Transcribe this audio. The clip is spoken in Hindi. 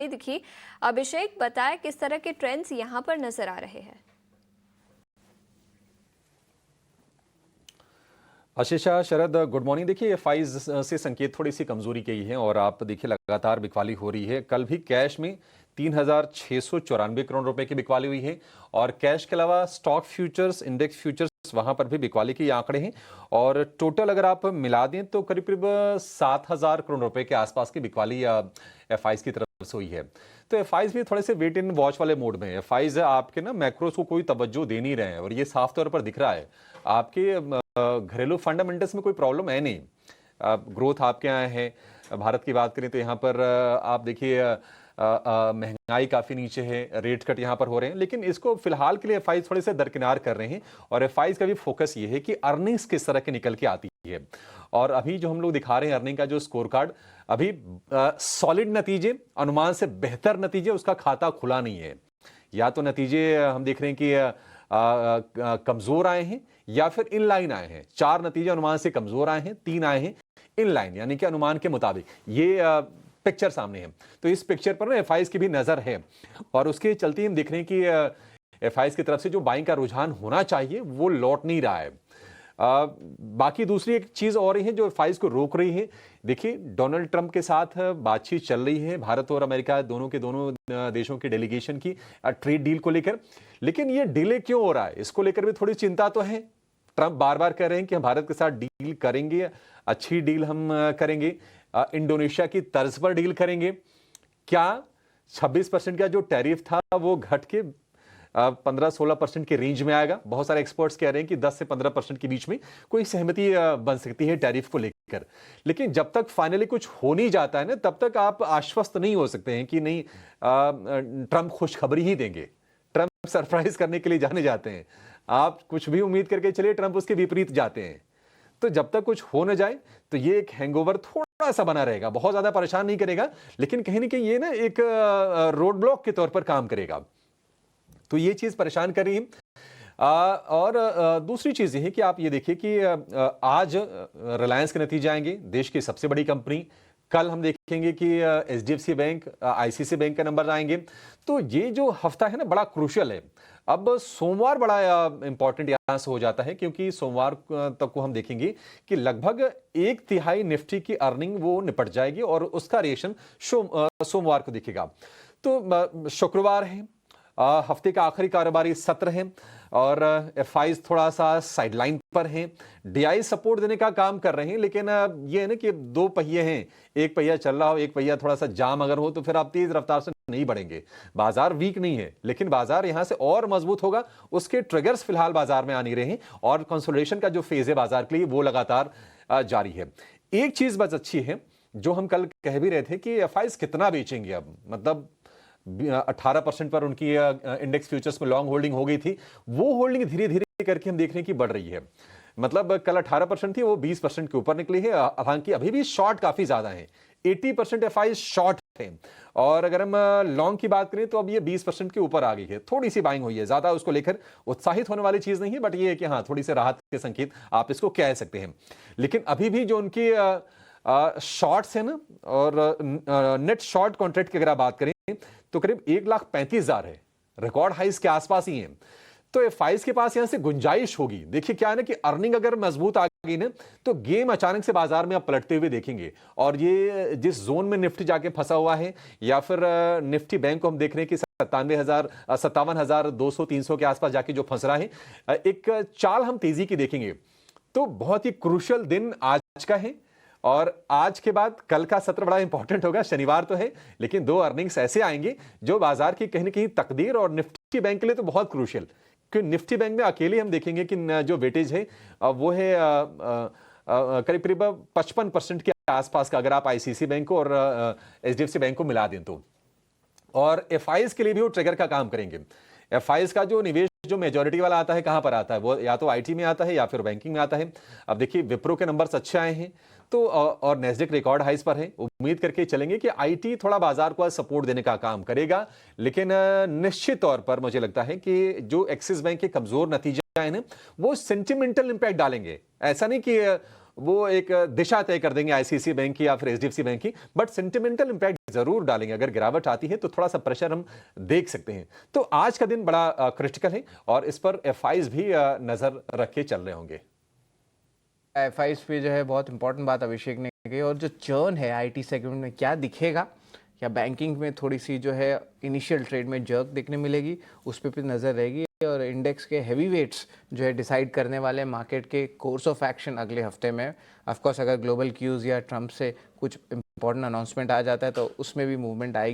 देखिए, अभिषेक बताए किस तरह के ट्रेंड्स यहाँ पर नजर आ रहे हैं। आशीषा, शरद, गुड मॉर्निंग। देखिए, एफआईज से संकेत थोड़ी सी कमजोरी के ही है और आप देखिए लगातार बिकवाली हो रही है। कल भी कैश में 3,694 करोड़ रुपए की बिकवाली हुई है और कैश के अलावा स्टॉक फ्यूचर्स, इंडेक्स फ्यूचर्स, वहां पर भी बिकवाली के आंकड़े हैं और टोटल अगर आप मिला दें तो करीब करीब 7,000 करोड़ रुपए के आसपास की बिकवाली एफआईज की तरफ से हुई है। तो एफआईज भी थोड़े से वेट इन वॉच वाले मोड में है। एफआईज आपके ना मैक्रोस को कोई तवज्जो दे नहीं रहे हैं और ये साफ तौर पर दिख रहा है। आपके घरेलू फंडामेंटल्स में कोई प्रॉब्लम है नहीं। ग्रोथ आपके यहाँ है। भारत की बात करें तो यहाँ पर आप देखिए महंगाई काफी नीचे है, रेट कट यहाँ पर हो रहे हैं, लेकिन इसको फिलहाल के लिए एफआईज थोड़े से दरकिनार कर रहे हैं और एफआईज का भी फोकस ये है कि अर्निंग्स किस तरह के निकल के आती है। और अभी जो हम लोग दिखा रहे हैं अर्निंग का जो स्कोर कार्ड, अभी सॉलिड नतीजे, अनुमान से बेहतर नतीजे, उसका खाता खुला नहीं है। या तो नतीजे हम देख रहे हैं कि कमजोर आए हैं या फिर इनलाइन आए हैं। 4 नतीजे अनुमान से कमजोर आए हैं, 3 आए हैं इनलाइन यानी कि अनुमान के मुताबिक। ये पिक्चर सामने है। तो इस पिक्चर पर ना एफआईज की भी नजर है और उसके चलते हम देख रहे हैं कि एफआईज की तरफ से जो बाइंग का रुझान होना चाहिए वो लौट नहीं रहा है। बाकी दूसरी एक चीज और है जो एफआईज को रोक रही है। देखिए, डोनाल्ड ट्रंप के साथ बातचीत चल रही है, भारत और अमेरिका दोनों के दोनों देशों के डेलीगेशन की ट्रेड डील को लेकर। लेकिन ये डिले क्यों हो रहा है, इसको लेकर भी थोड़ी चिंता तो है। ट्रंप बार बार कह रहे हैं कि हम भारत के साथ डील करेंगे, अच्छी डील हम करेंगे, इंडोनेशिया की तर्ज पर डील करेंगे। क्या 26% का जो टैरिफ था वो घट के 15-16% के रेंज में आएगा? बहुत सारे एक्सपर्ट्स कह रहे हैं कि 10 से 15% के बीच में कोई सहमति बन सकती है टैरिफ को लेकर। लेकिन जब तक फाइनली कुछ हो नहीं जाता है ना, तब तक आप आश्वस्त नहीं हो सकते हैं कि नहीं ट्रंप खुशखबरी ही देंगे। ट्रंप सरप्राइज करने के लिए जाने जाते हैं। आप कुछ भी उम्मीद करके चलिए, ट्रंप उसके विपरीत जाते हैं। तो जब तक कुछ हो न जाए तो ये एक हैंगओवर थोड़ा सा बना रहेगा, बहुत ज्यादा परेशान नहीं करेगा, लेकिन कहीं ना कहीं ये ना एक रोड ब्लॉक के तौर पर काम करेगा। तो ये चीज परेशान कर रही है। और दूसरी चीज ये है कि आप ये देखिए कि आज रिलायंस के नतीजे आएंगे, देश की सबसे बड़ी कंपनी। कल हम देखेंगे कि एचडीएफसी बैंक, आईसीआईसीआई बैंक के नंबर आएंगे। तो ये जो हफ्ता है ना, बड़ा क्रूशियल है। अब सोमवार बड़ा इंपॉर्टेंट यहां से हो जाता है, क्योंकि सोमवार तक को हम देखेंगे कि लगभग 1/3 निफ्टी की अर्निंग वो निपट जाएगी और उसका रिएक्शन सोमवार को दिखेगा। तो शुक्रवार है, हफ्ते का आखिरी कारोबारी सत्र है और एफआईज थोड़ा सा साइडलाइन पर हैं। डीआई सपोर्ट देने का काम कर रहे हैं, लेकिन ये है ना कि 2 पहिए हैं, एक पहिया चल रहा हो, एक पहिया थोड़ा सा जाम अगर हो तो फिर आप तेज रफ्तार से नहीं बढ़ेंगे। बाजार वीक नहीं है, लेकिन बाजार यहां से और मजबूत होगा। उसके ट्रिगर्स फिलहाल बाजार में आ नहीं रहे हैं और कंसोलिडेशन का जो फेज है बाजार के लिए वो लगातार जारी है। एक चीज बस अच्छी है जो हम कल कह भी रहे थे कि एफआईज कितना बेचेंगे। अब मतलब 18% पर उनकी इंडेक्स फ्यूचर्स में लॉन्ग होल्डिंग हो गई थी, वो होल्डिंग धीरे धीरे करके हम देख रहे हैं कि बढ़ रही है। मतलब कल 18% थी, वो 20% के ऊपर निकली है। हालांकि अभी भी शॉर्ट काफी ज्यादा है, 80% एफआई शॉर्ट है और अगर हम लॉन्ग की बात करें तो अब ये 20% के ऊपर आ गई है। थोड़ी सी बाइंग हुई है, ज्यादा उसको लेकर उत्साहित होने वाली चीज नहीं है, बट ये है कि हाँ, थोड़ी सी राहत के संकेत आप इसको कह सकते हैं। लेकिन अभी भी जो उनकी शॉर्ट्स है ना, और नेट शॉर्ट कॉन्ट्रैक्ट की अगर आप बात करें तो करीब 1,35,000 है, रिकॉर्ड हाइस के आसपास ही है। तो एफआईज के पास यहां से गुंजाइश होगी। देखिए क्या है ना कि अर्निंग अगर मजबूत आ गई ना तो गेम अचानक से बाजार में आप पलटते हुए देखेंगे। और ये जिस जोन में निफ्टी जाके फंसा हुआ है, या फिर निफ्टी बैंक को हम देख रहे हैं कि 57,200-300 के आसपास जाके जो फंस रहा है, एक चाल हम तेजी की देखेंगे। तो बहुत ही क्रूशियल दिन आज का है और आज के बाद कल का सत्र बड़ा इंपॉर्टेंट होगा। शनिवार तो है, लेकिन 2 अर्निंग्स ऐसे आएंगे जो बाजार की कहीं ना कहीं तकदीर और निफ्टी बैंक के लिए तो बहुत क्रूशियल। क्योंकि निफ्टी बैंक में अकेले हम देखेंगे कि जो वेटेज है वो है करीब करीब 55% के आसपास का, अगर आप आईसीआईसीआई बैंक को और एचडीएफसी बैंक को मिला दें तो। और एफआईज के लिए भी वो ट्रिगर का काम करेंगे। एफआईज का जो निवेश जो मेजॉरिटी वाला आता है, कहां पर आता है? वो या तो आईटी में आता है या फिर बैंकिंग में आता है। अब देखिए विप्रो के नंबर्स अच्छे आए हैं तो और नेस्डेक रिकॉर्ड हाइस पर है। उम्मीद करके चलेंगे कि आईटी थोड़ा बाजार को सपोर्ट देने का काम करेगा, लेकिन निश्चित तौर पर मुझे लगता है कि जो एक्सिस बैंक के कमजोर नतीजे आए ना, वो सेंटिमेंटल इंपैक्ट डालेंगे। ऐसा नहीं कि वो एक दिशा तय कर देंगे आईसीआईसीआई बैंक की या फिर एचडीएफसी बैंक की, बट सेंटिमेंटल इंपैक्ट जरूर डालेंगे। अगर गिरावट आती है तो थोड़ा सा प्रेशर हम देख सकते हैं। तो आज का दिन बड़ा क्रिटिकल है और इस पर एफआईज भी नजर रख के चल रहे होंगे। एफआईज पे जो है बहुत इंपॉर्टेंट बात अभिषेक ने कही, और जो चर्न है आईटी सेगमेंट में क्या दिखेगा, या बैंकिंग में थोड़ी सी जो है इनिशियल ट्रेड में जर्क देखने मिलेगी, उस पे नज़र रहेगी। और इंडेक्स के हैवी वेट्स जो है डिसाइड करने वाले मार्केट के कोर्स ऑफ एक्शन अगले हफ्ते में। ऑफकोर्स अगर ग्लोबल क्यूज़ या ट्रंप से कुछ इंपॉर्टेंट अनाउंसमेंट आ जाता है तो उसमें भी मूवमेंट आएगी।